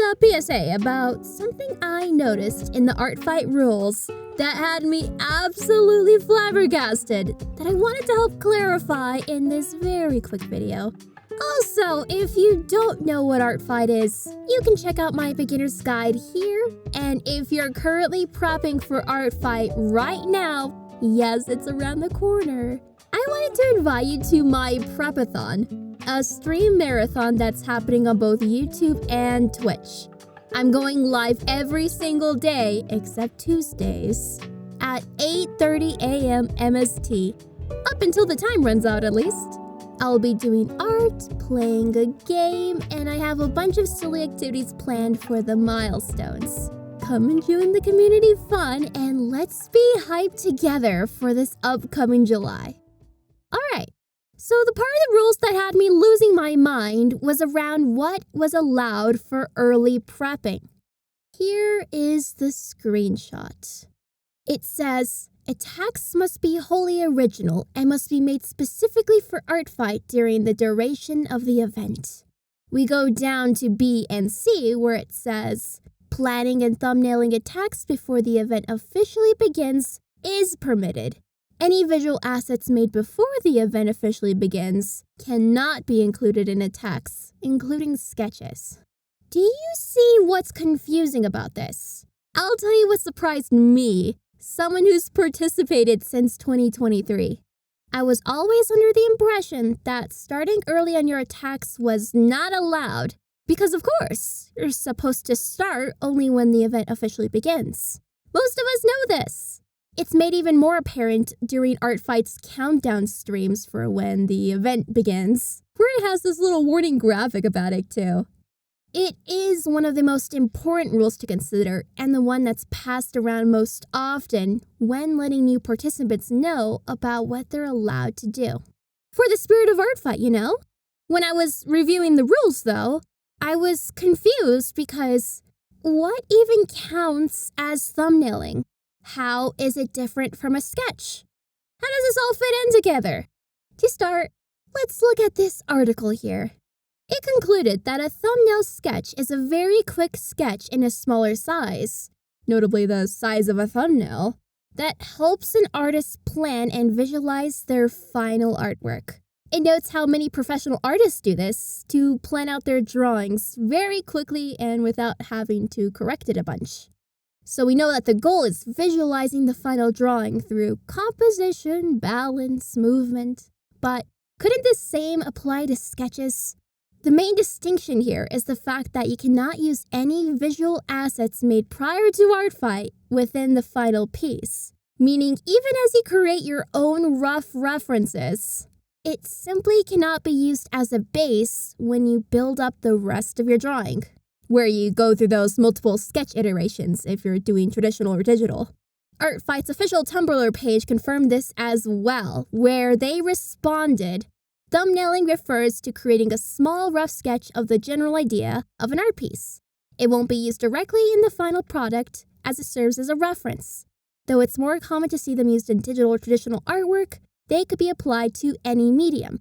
a PSA about something I noticed in the art fight rules that had me absolutely flabbergasted that I wanted to help clarify in this very quick video. Also, if you don't know what art fight is, you can check out my beginner's guide here. And if you're currently prepping for art fight right now, yes, it's around the corner, I wanted to invite you to my Prepathon, a stream marathon that's happening on both YouTube and Twitch. I'm going live every single day except Tuesdays at 8:30 a.m. MST, up until the time runs out at least. I'll be doing art, playing a game, and I have a bunch of silly activities planned for the milestones. Come and join the community fun and let's be hyped together for this upcoming July. Alright, so the part of the rules that had me losing my mind was around what was allowed for early prepping. Here is the screenshot. It says, attacks must be wholly original and must be made specifically for art fight during the duration of the event. We go down to B and C where it says, planning and thumbnailing attacks before the event officially begins is permitted. Any visual assets made before the event officially begins cannot be included in attacks, including sketches. Do you see what's confusing about this? I'll tell you what surprised me, someone who's participated since 2023. I was always under the impression that starting early on your attacks was not allowed, because of course, you're supposed to start only when the event officially begins. Most of us know this. It's made even more apparent during Art Fight's countdown streams for when the event begins, where it has this little warning graphic about it too. It is one of the most important rules to consider and the one that's passed around most often when letting new participants know about what they're allowed to do. For the spirit of Art Fight, you know? When I was reviewing the rules though, I was confused because what even counts as thumbnailing? How is it different from a sketch? How does this all fit in together? To start, let's look at this article here. It concluded that a thumbnail sketch is a very quick sketch in a smaller size, notably the size of a thumbnail, that helps an artist plan and visualize their final artwork. It notes how many professional artists do this to plan out their drawings very quickly and without having to correct it a bunch. So we know that the goal is visualizing the final drawing through composition, balance, movement. But couldn't the same apply to sketches? The main distinction here is the fact that you cannot use any visual assets made prior to art fight within the final piece. Meaning even as you create your own rough references, it simply cannot be used as a base when you build up the rest of your drawing, where you go through those multiple sketch iterations if you're doing traditional or digital. Art Fight's official Tumblr page confirmed this as well, where they responded, thumbnailing refers to creating a small rough sketch of the general idea of an art piece. It won't be used directly in the final product as it serves as a reference. Though it's more common to see them used in digital or traditional artwork, they could be applied to any medium.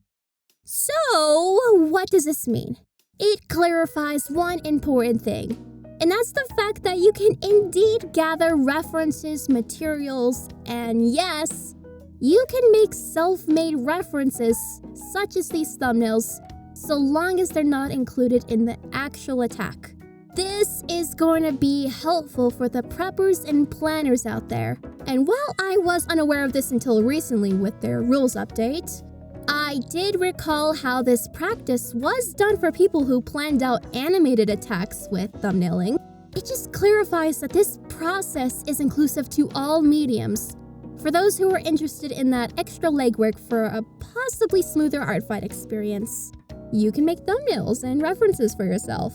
So, what does this mean? It clarifies one important thing, and that's the fact that you can indeed gather references, materials, and yes, you can make self-made references such as these thumbnails so long as they're not included in the actual attack. This is going to be helpful for the preppers and planners out there, and while I was unaware of this until recently with their rules update, I did recall how this practice was done for people who planned out animated attacks with thumbnailing. It just clarifies that this process is inclusive to all mediums. For those who are interested in that extra legwork for a possibly smoother art fight experience, you can make thumbnails and references for yourself.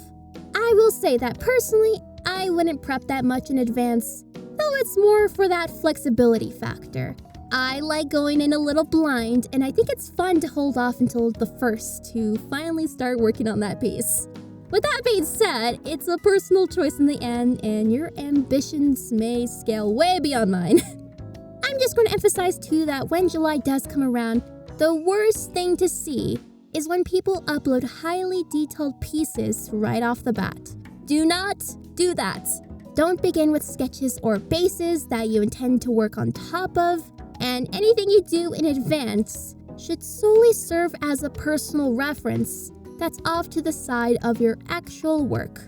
I will say that personally, I wouldn't prep that much in advance, though it's more for that flexibility factor. I like going in a little blind, and I think it's fun to hold off until the first to finally start working on that piece. With that being said, it's a personal choice in the end, and your ambitions may scale way beyond mine. I'm just going to emphasize too that when July does come around, the worst thing to see is when people upload highly detailed pieces right off the bat. Do not do that. Don't begin with sketches or bases that you intend to work on top of, and anything you do in advance should solely serve as a personal reference that's off to the side of your actual work.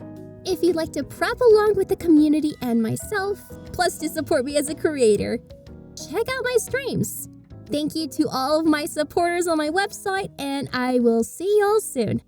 If you'd like to prep along with the community and myself, plus to support me as a creator, check out my streams. Thank you to all of my supporters on my website, and I will see y'all soon.